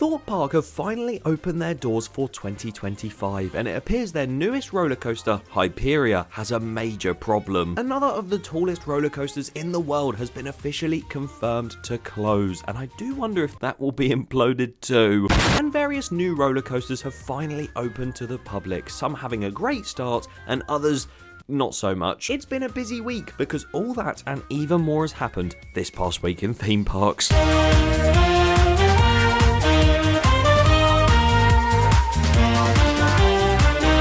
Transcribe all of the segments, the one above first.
Thorpe Park have finally opened their doors for 2025, and it appears their newest roller coaster, Hyperia, has a major problem. Another of the tallest roller coasters in the world has been officially confirmed to close, and I do wonder if that will be imploded too. And various new roller coasters have finally opened to the public, some having a great start and others not so much. It's been a busy week because all that and even more has happened this past week in theme parks.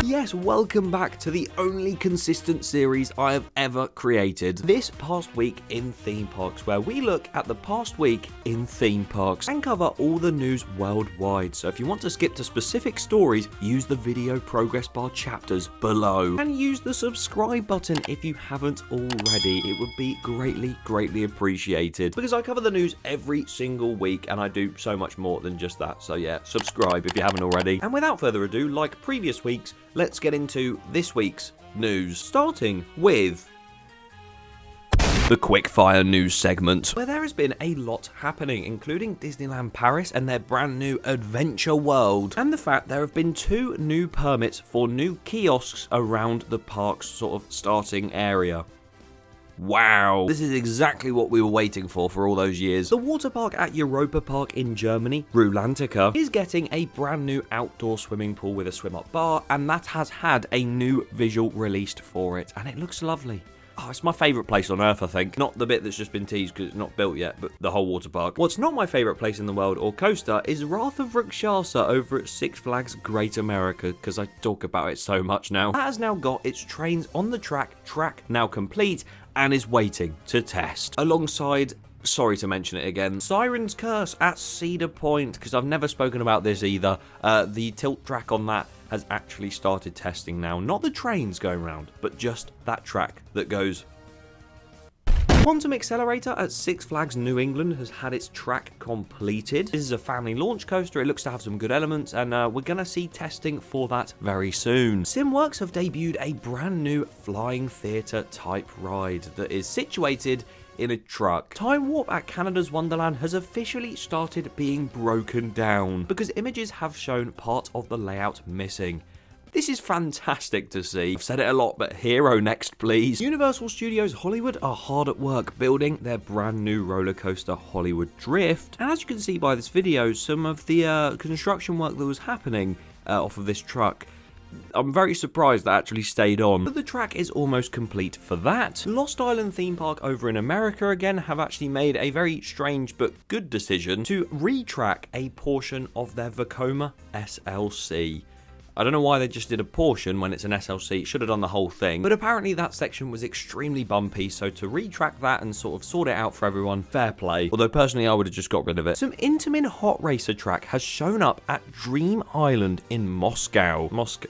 Yes, welcome back to the only consistent series I have ever created. This past week in theme parks, where we look at the past week in theme parks and cover all the news worldwide. So if you want to skip to specific stories, use the video progress bar chapters below. And use the subscribe button if you haven't already. It would be greatly appreciated. Because I cover the news every single week and I do so much more than just that. So yeah, subscribe if you haven't already. And without further ado, like previous weeks, let's get into this week's news, starting with the quickfire news segment, where there has been a lot happening, including Disneyland Paris and their brand new Adventure World, and the fact there have been 2 new permits for new kiosks around the park's sort of starting area. Wow, this is exactly what we were waiting for all those years. The water park at Europa Park in Germany, Rulantica, is getting a brand new outdoor swimming pool with a swim-up bar, and that has had a new visual released for it, and it looks lovely. Oh, it's my favourite place on earth, I think. Not the bit that's just been teased because it's not built yet, but the whole water park. What's not my favourite place in the world or coaster is Wrath of Rakshasa over at Six Flags Great America, because I talk about it so much now. That has now got its trains on the track now complete, and is waiting to test. Alongside, sorry to mention it again, Siren's Curse at Cedar Point, because I've never spoken about this either. The tilt track on that has actually started testing now. Not the trains going around, but just that track that goes. Quantum Accelerator at Six Flags New England has had its track completed. This is a family launch coaster. It looks to have some good elements, and we're going to see testing for that very soon. Simworx have debuted a brand new flying theatre type ride that is situated in a truck. Time Warp at Canada's Wonderland has officially started being broken down because images have shown part of the layout missing. This is fantastic to see. I've said it a lot, but hero next, please. Universal Studios Hollywood are hard at work building their brand new roller coaster Hollywood Drift. And as you can see by this video, some of the construction work that was happening off of this truck, I'm very surprised that actually stayed on. But the track is almost complete for that. Lost Island theme park over in America again have actually made a very strange but good decision to retrack a portion of their Vekoma SLC. I don't know why they just did a portion when it's an SLC. It should have done the whole thing. But apparently that section was extremely bumpy, so to retrack that and sort of sort it out for everyone, fair play. Although personally I would have just got rid of it. Some Intamin hot racer track has shown up at Dream Island in Moscow. Moscow?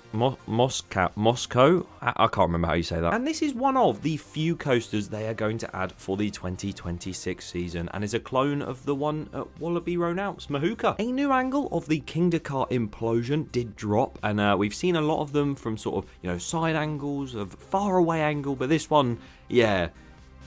I can't remember how you say that. And this is one of the few coasters they are going to add for the 2026 season, and is a clone of the one at Wallaby Roundhouse, Mahuka. A new angle of the Kingda car Implosion did drop, and we've seen a lot of them from sort of, side angles, of far away angle, but this one, yeah,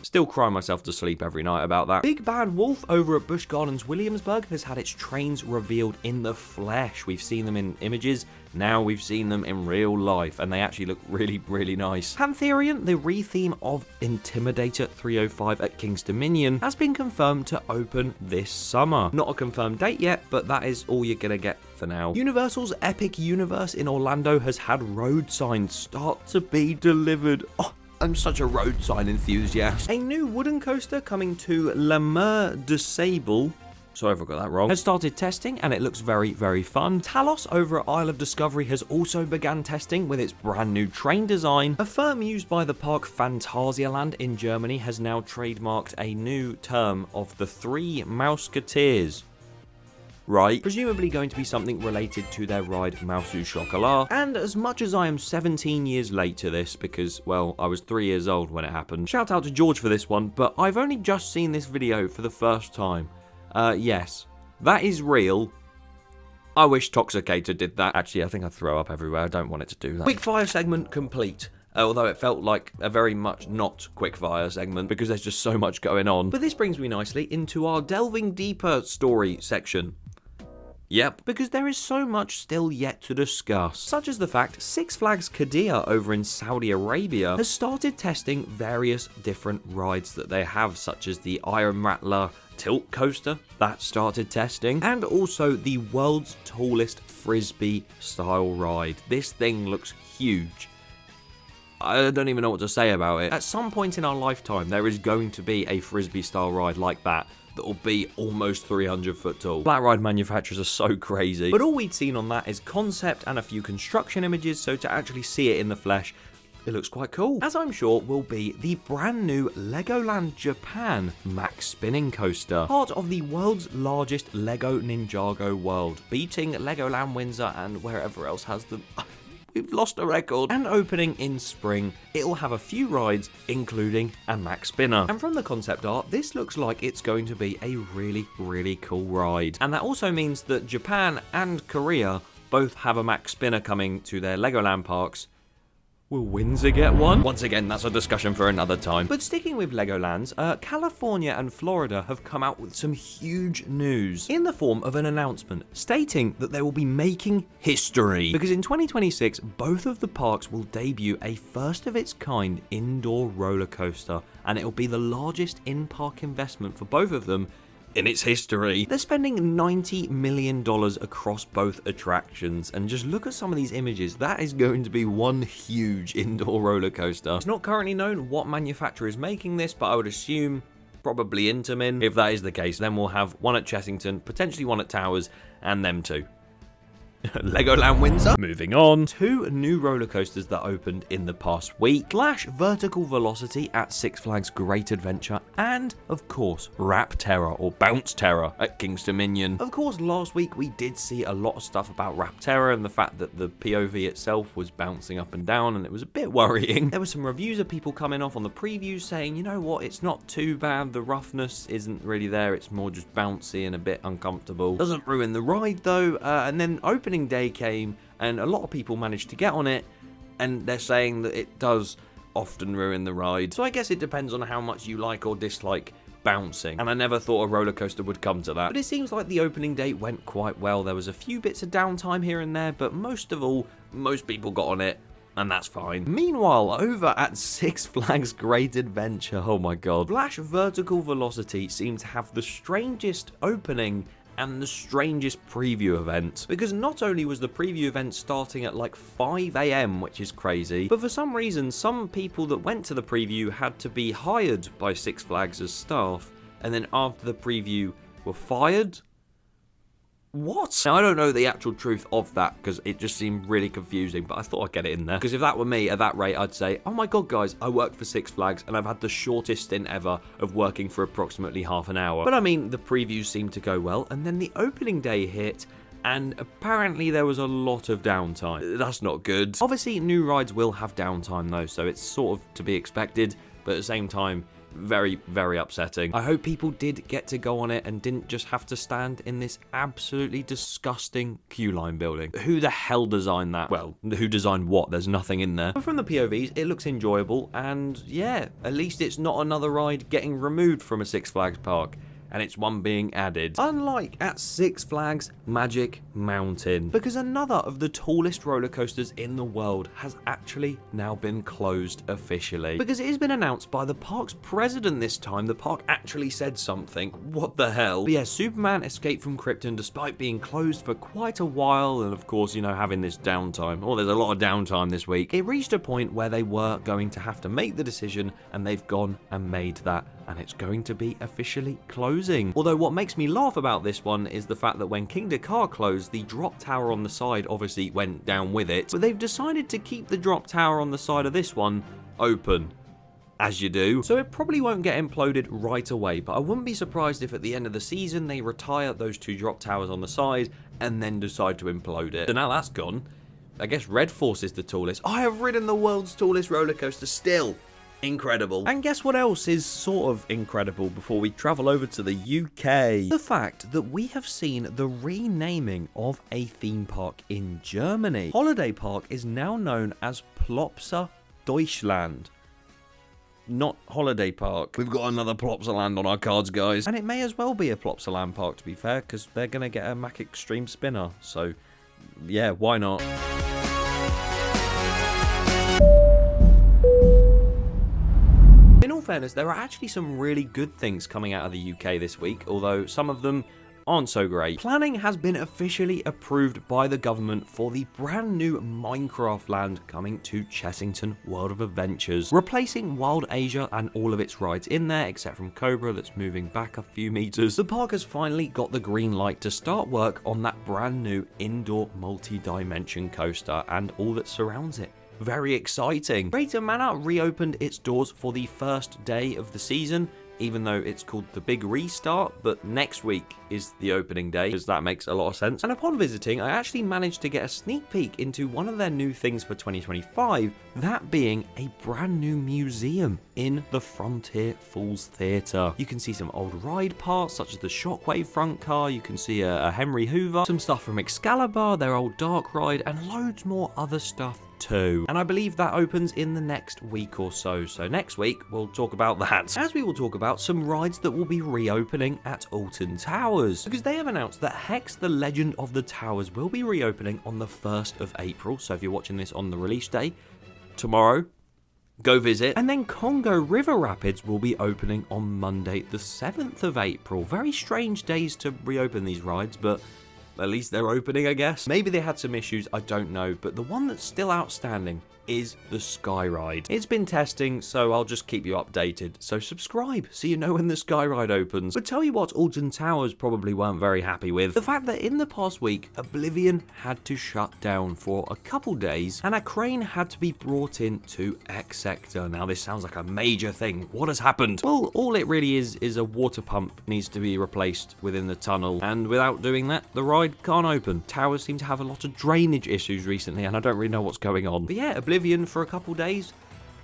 still cry myself to sleep every night about that. Big Bad Wolf over at Busch Gardens Williamsburg has had its trains revealed in the flesh. We've seen them in images, now we've seen them in real life, and they actually look really nice. Pantherian, the re-theme of Intimidator 305 at King's Dominion, has been confirmed to open this summer. Not a confirmed date yet, but that is all you're gonna get for now. Universal's Epic Universe in Orlando has had road signs start to be delivered. Oh, I'm such a road sign enthusiast. A new wooden coaster coming to La Mer de Sable, sorry if I got that wrong, has started testing, and it looks very fun. Talos over at Isle of Discovery has also begun testing with its brand new train design. A firm used by the park Phantasialand in Germany has now trademarked a new term of the 3 Musketeers. Right, presumably going to be something related to their ride Mouse au Chocolat. And as much as I am 17 years late to this, because, well, I was 3 years old when it happened, shout out to George for this one, but I've only just seen this video for the first time. Yes, that is real. I wish Toxicator did that. Actually, I think I'd throw up everywhere. I don't want it to do that. Quickfire segment complete. Although it felt like a very much not quickfire segment because there's just so much going on. But this brings me nicely into our delving deeper story section. Yep, because there is so much still yet to discuss, such as the fact Six Flags Qiddiya over in Saudi Arabia has started testing various different rides that they have, such as the Iron Rattler tilt coaster that started testing, and also the world's tallest frisbee style ride. This thing looks huge. I don't even know what to say about it. At some point in our lifetime, there is going to be a frisbee style ride like that will be almost 300 foot tall. Flat ride manufacturers are so crazy. But all we'd seen on that is concept and a few construction images, so to actually see it in the flesh, it looks quite cool. As I'm sure will be the brand new Legoland Japan MACK spinning coaster, part of the world's largest Lego Ninjago world, beating Legoland Windsor and wherever else has them. We've lost a record. And opening in spring, it'll have a few rides, including a MACK spinner. And from the concept art, this looks like it's going to be a really, really cool ride. And that also means that Japan and Korea both have a MACK spinner coming to their Legoland parks. Will Windsor get one? Once again, that's a discussion for another time. But sticking with Legolands, California and Florida have come out with some huge news in the form of an announcement stating that they will be making history. Because in 2026, both of the parks will debut a first of its kind indoor roller coaster, and it will be the largest in-park investment for both of them in its history. They're spending $90 million across both attractions, and just look at some of these images. That is going to be one huge indoor roller coaster. It's not currently known what manufacturer is making this, but I would assume probably Intamin. If that is the case, then we'll have one at Chessington, potentially one at Towers, and them two. Legoland Windsor. Moving on. 2 new roller coasters that opened in the past week. Flash Vertical Velocity at Six Flags Great Adventure, and of course Rapterra or Bounce Terror at King's Dominion. Of course, last week we did see a lot of stuff about Rapterra and the fact that the POV itself was bouncing up and down, and it was a bit worrying. There were some reviews of people coming off on the previews saying, you know what, it's not too bad, the roughness isn't really there, it's more just bouncy and a bit uncomfortable. Doesn't ruin the ride though, and then opening day came and a lot of people managed to get on it, and they're saying that it does often ruin the ride. So I guess it depends on how much you like or dislike bouncing, and I never thought a roller coaster would come to that. But it seems like the opening day went quite well. There was a few bits of downtime here and there, but most of all, most people got on it, and that's fine. Meanwhile, over at Six Flags Great Adventure, oh my god, Flash Vertical Velocity seemed to have the strangest opening and the strangest preview event, because not only was the preview event starting at like 5 AM, which is crazy, but for some reason some people that went to the preview had to be hired by Six Flags as staff, and then after the preview were fired. What? Now, I don't know the actual truth of that because it just seemed really confusing, but I thought I'd get it in there. Because if that were me at that rate, I'd say, oh my god, guys, I work for Six Flags and I've had the shortest stint ever of working for approximately half an hour. But I mean, the previews seemed to go well, and then the opening day hit, and apparently there was a lot of downtime. That's not good. Obviously, new rides will have downtime though, so it's sort of to be expected, but at the same time, very, very upsetting. I hope people did get to go on it and didn't just have to stand in this absolutely disgusting queue line building. Who the hell designed that? Well, who designed what? There's nothing in there. But from the POVs, it looks enjoyable, and yeah, at least it's not another ride getting removed from a Six Flags park, and it's one being added. Unlike at Six Flags Magic Mountain, because another of the tallest roller coasters in the world has actually now been closed officially. Because it has been announced by the park's president this time. The park actually said something. What the hell? But yeah, Superman escaped from Krypton despite being closed for quite a while, and of course, you know, having this downtime. Oh, there's a lot of downtime this week. It reached a point where they were going to have to make the decision, and they've gone and made that, and it's going to be officially closing. Although what makes me laugh about this one is the fact that when Kingda car closed, the drop tower on the side obviously went down with it, but they've decided to keep the drop tower on the side of this one open, as you do. So it probably won't get imploded right away, but I wouldn't be surprised if at the end of the season they retire those 2 drop towers on the side and then decide to implode it. So now that's gone, I guess Red Force is the tallest. I have ridden the world's tallest roller coaster still. Incredible. And guess what else is sort of incredible before we travel over to the UK? The fact that we have seen the renaming of a theme park in Germany. Holiday Park is now known as Plopsa Deutschland. not holiday park. We've got another Plopsaland on our cards, guys. And it may as well be a Plopsaland park, to be fair, because they're going to get a MACK Extreme Spinner. So, yeah, why not? In all fairness, there are actually some really good things coming out of the UK this week, although some of them aren't so great. Planning has been officially approved by the government for the brand new Minecraft land coming to Chessington World of Adventures, replacing Wild Asia and all of its rides in there, except from Cobra that's moving back a few meters. The park has finally got the green light to start work on that brand new indoor multi-dimension coaster and all that surrounds it. Very exciting. Greater Manor reopened its doors for the first day of the season, even though it's called the Big Restart, but next week is the opening day, because that makes a lot of sense. And upon visiting, I actually managed to get a sneak peek into one of their new things for 2025, that being a brand new museum in the Frontier Falls Theatre. You can see some old ride parts, such as the Shockwave front car, you can see a Henry Hoover, some stuff from Excalibur, their old dark ride, and loads more other stuff too. And I believe that opens in the next week or so. So next week, we'll talk about that. As we will talk about some rides that will be reopening at Alton Towers, because they have announced that Hex, the Legend of the Towers, will be reopening on the 1st of April. So if you're watching this on the release day, tomorrow, go visit. And then Congo River Rapids will be opening on Monday, the 7th of April. Very strange days to reopen these rides, but at least they're opening, I guess. Maybe they had some issues, I don't know, but the one that's still outstanding is the Sky Ride. It's been testing, so I'll just keep you updated. So subscribe so you know when the Sky Ride opens. But tell you what Alton Towers probably weren't very happy with. The fact that in the past week, Oblivion had to shut down for a couple days, and a crane had to be brought in to X Sector. Now this sounds like a major thing. What has happened? Well, all it really is a water pump needs to be replaced within the tunnel, and without doing that, the ride can't open. Towers seem to have a lot of drainage issues recently, and I don't really know what's going on. But yeah, Oblivion for a couple days,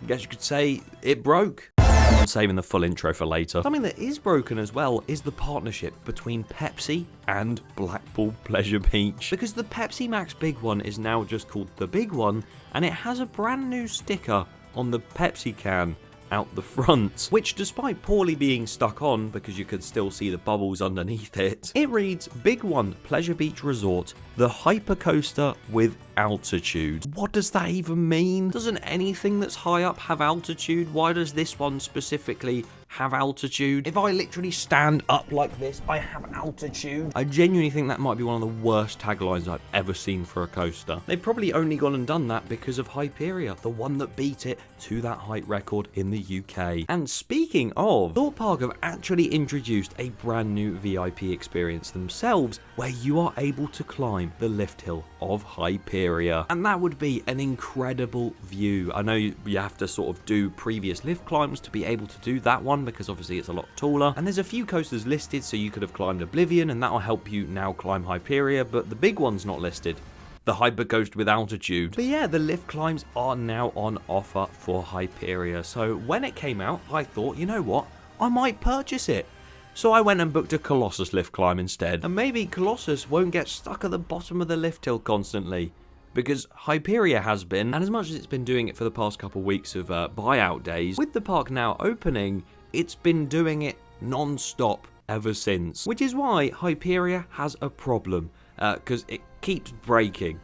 I guess you could say it broke. I'm saving the full intro for later. Something that is broken as well is the partnership between Pepsi and Blackpool Pleasure Beach, because the Pepsi Max Big One is now just called the Big One, and it has a brand new sticker on the Pepsi can out the front, which despite poorly being stuck on because you could still see the bubbles underneath it, it reads Big One Pleasure Beach Resort, the hypercoaster with altitude. What does that even mean? Doesn't anything that's high up have altitude? Why does this one specifically have altitude? If I literally stand up like this, I have altitude. I genuinely think that might be one of the worst taglines I've ever seen for a coaster. They've probably only gone and done that because of Hyperia, the one that beat it to that height record in the UK. And speaking of, Thorpe Park have actually introduced a brand new VIP experience themselves, where you are able to climb the lift hill of Hyperia. And that would be an incredible view. I know you have to sort of do previous lift climbs to be able to do that one, because obviously it's a lot taller. And there's a few coasters listed, so you could have climbed Oblivion, and that'll help you now climb Hyperia, but the big one's not listed. The Hypercoast with altitude. But yeah, the lift climbs are now on offer for Hyperia. So when it came out, I thought, you know what? I might purchase it. So I went and booked a Colossus lift climb instead. And maybe Colossus won't get stuck at the bottom of the lift hill constantly, because Hyperia has been, and as much as it's been doing it for the past couple weeks of buyout days, with the park now opening, it's been doing it non-stop ever since. Which is why Hyperia has a problem, because it keeps breaking.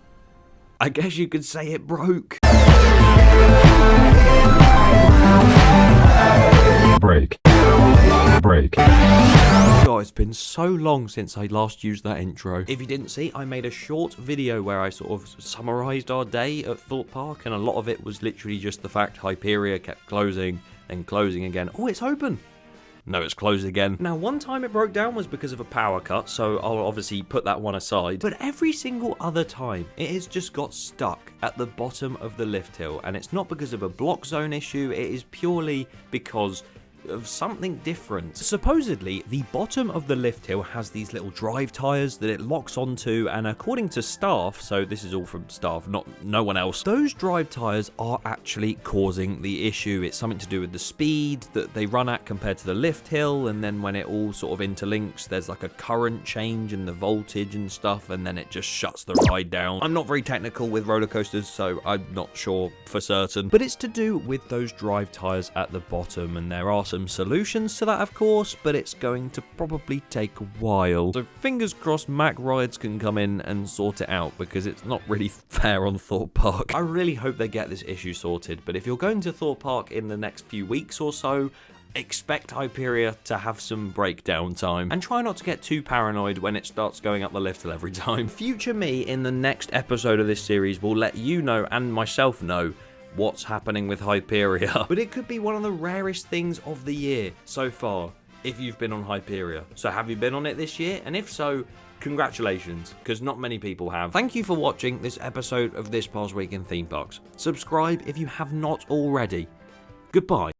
I guess you could say it broke. Break. God, it's been so long since I last used that intro. If you didn't see, I made a short video where I sort of summarised our day at Thorpe Park, and a lot of it was literally just the fact Hyperia kept closing, then closing again. Oh, it's open! No, it's closed again. Now, one time it broke down was because of a power cut, so I'll obviously put that one aside. But every single other time, it has just got stuck at the bottom of the lift hill. And it's not because of a block zone issue, it is purely because of something different. Supposedly, the bottom of the lift hill has these little drive tyres that it locks onto, and according to staff, so this is all from staff, not no one else, those drive tyres are actually causing the issue. It's something to do with the speed that they run at compared to the lift hill, and then when it all sort of interlinks, there's like a current change in the voltage and stuff, and then it just shuts the ride down. I'm not very technical with roller coasters, so I'm not sure for certain, but it's to do with those drive tyres at the bottom, and there are some solutions to that, of course, but it's going to probably take a while. So fingers crossed MACK rides can come in and sort it out, because it's not really fair on Thorpe Park. I really hope they get this issue sorted, but if you're going to Thorpe Park in the next few weeks or so, expect Hyperia to have some breakdown time, and try not to get too paranoid when it starts going up the lift hill every time. Future me in the next episode of this series will let you know, and myself know, what's happening with Hyperia. But it could be one of the rarest things of the year so far, if you've been on Hyperia. So have you been on it this year? And if so, congratulations, because not many people have. Thank you for watching this episode of This Past Week in Theme Parks. Subscribe if you have not already. Goodbye.